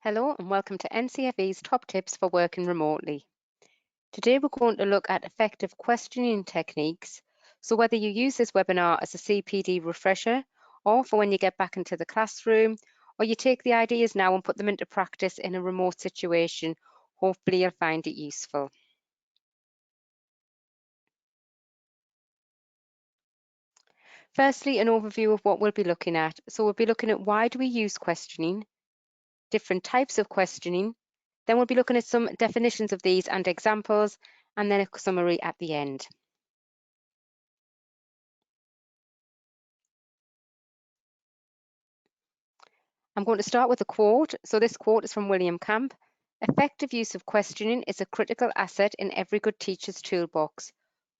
Hello and welcome to NCFE's Top Tips for Working Remotely. Today we're going to look at effective questioning techniques. So whether you use this webinar as a CPD refresher or for when you get back into the classroom, or you take the ideas now and put them into practice in a remote situation, hopefully you'll find it useful. Firstly, an overview of what we'll be looking at. So we'll be looking at why do we use questioning, different types of questioning. Then we'll be looking at some definitions of these and examples, and then a summary at the end. I'm going to start with a quote. So this quote is from William Camp. Effective use of questioning is a critical asset in every good teacher's toolbox.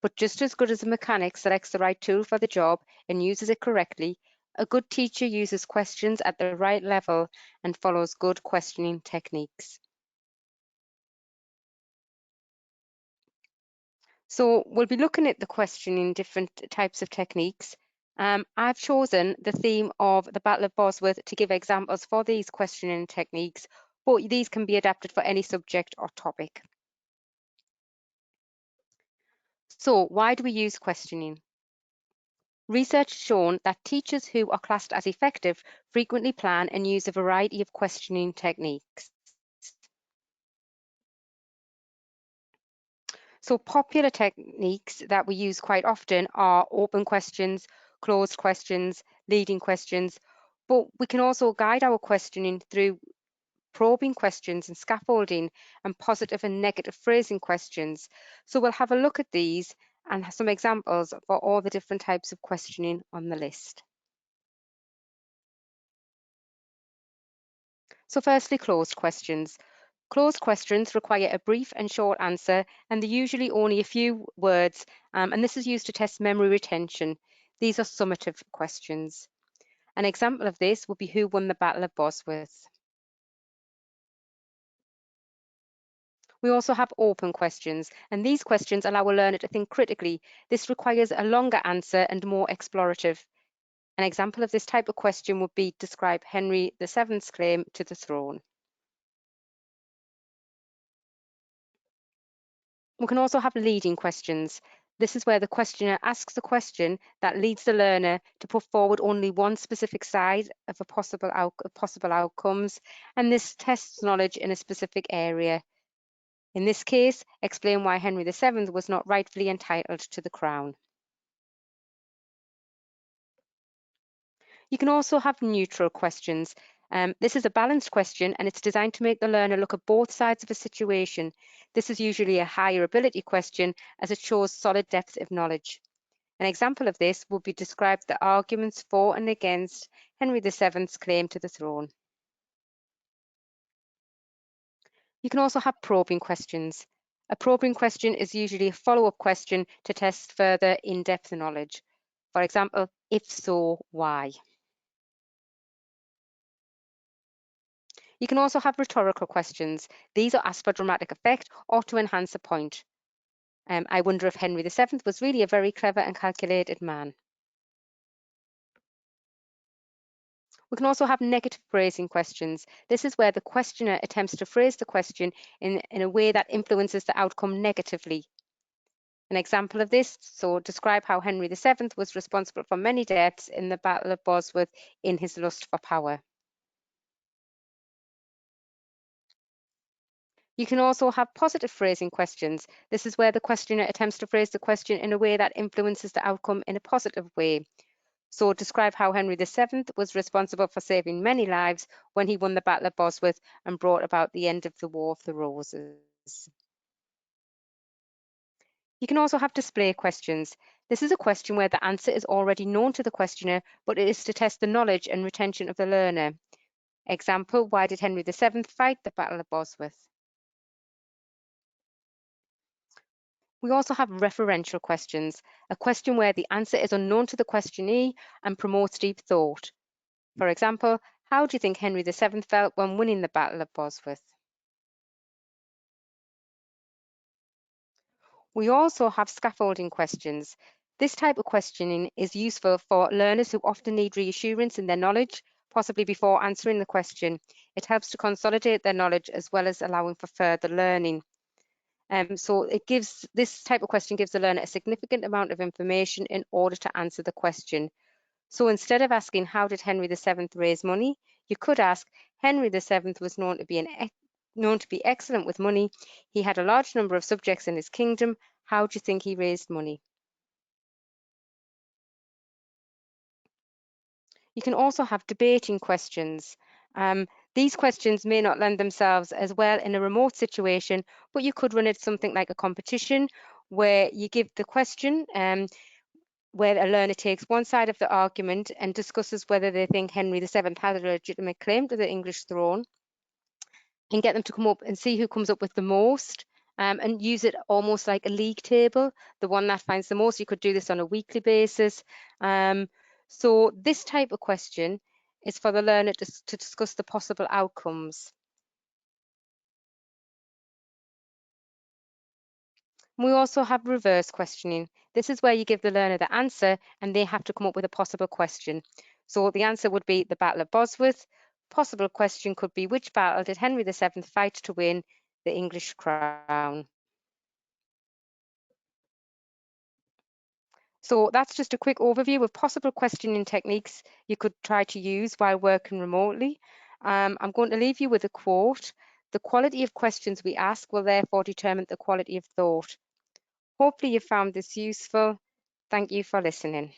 But just as good as a mechanic selects the right tool for the job and uses it correctly, a good teacher uses questions at the right level and follows good questioning techniques. So we'll be looking at the questioning different types of techniques. I've chosen the theme of the Battle of Bosworth to give examples for these questioning techniques, but these can be adapted for any subject or topic. So why do we use questioning? Research has shown that teachers who are classed as effective frequently plan and use a variety of questioning techniques. So popular techniques that we use quite often are open questions, closed questions, leading questions, but we can also guide our questioning through probing questions and scaffolding and positive and negative phrasing questions. So we'll have a look at these and some examples for all the different types of questioning on the list. So firstly, closed questions. Closed questions require a brief and short answer, and they're usually only a few words, and this is used to test memory retention. These are summative questions. An example of this would be who won the Battle of Bosworth. We also have open questions, and these questions allow a learner to think critically. This requires a longer answer and more explorative. An example of this type of question would be describe Henry VII's claim to the throne. We can also have leading questions. This is where the questioner asks a question that leads the learner to put forward only one specific side of possible outcomes, and this tests knowledge in a specific area. In this case, explain why Henry VII was not rightfully entitled to the crown. You can also have neutral questions. This is a balanced question and it's designed to make the learner look at both sides of a situation. This is usually a higher ability question as it shows solid depth of knowledge. An example of this would be describe the arguments for and against Henry VII's claim to the throne. You can also have probing questions. A probing question is usually a follow-up question to test further in-depth knowledge. For example, if so, why? You can also have rhetorical questions. These are asked for dramatic effect or to enhance a point. I wonder if Henry VII was really a very clever and calculated man. We can also have negative phrasing questions. This is where the questioner attempts to phrase the question in a way that influences the outcome negatively. An example of this, so describe how Henry VII was responsible for many deaths in the Battle of Bosworth in his lust for power. You can also have positive phrasing questions. This is where the questioner attempts to phrase the question in a way that influences the outcome in a positive way. So describe how Henry VII was responsible for saving many lives when he won the Battle of Bosworth and brought about the end of the War of the Roses. You can also have display questions. This is a question where the answer is already known to the questioner, but it is to test the knowledge and retention of the learner. Example, why did Henry VII fight the Battle of Bosworth? We also have referential questions, a question where the answer is unknown to the questionee and promotes deep thought. For example, how do you think Henry VII felt when winning the Battle of Bosworth? We also have scaffolding questions. This type of questioning is useful for learners who often need reassurance in their knowledge. possibly before answering the question. It helps to consolidate their knowledge as well as allowing for further learning. So this type of question gives the learner a significant amount of information in order to answer the question. So instead of asking, how did Henry VII raise money? You could ask, Henry VII was known to be excellent with money. He had a large number of subjects in his kingdom. How do you think he raised money? You can also have debating questions. These questions may not lend themselves as well in a remote situation, but you could run it something like a competition where you give the question where a learner takes one side of the argument and discusses whether they think Henry VII had a legitimate claim to the English throne, and get them to come up and see who comes up with the most, and use it almost like a league table. The one that finds the most, you could do this on a weekly basis. So this type of question is for the learner to discuss the possible outcomes. We also have reverse questioning. This is where you give the learner the answer and they have to come up with a possible question. So the answer would be the Battle of Bosworth. Possible question could be, which battle did Henry VII fight to win the English crown? So that's just a quick overview of possible questioning techniques you could try to use while working remotely. I'm going to leave you with a quote. The quality of questions we ask will therefore determine the quality of thought. Hopefully you found this useful. Thank you for listening.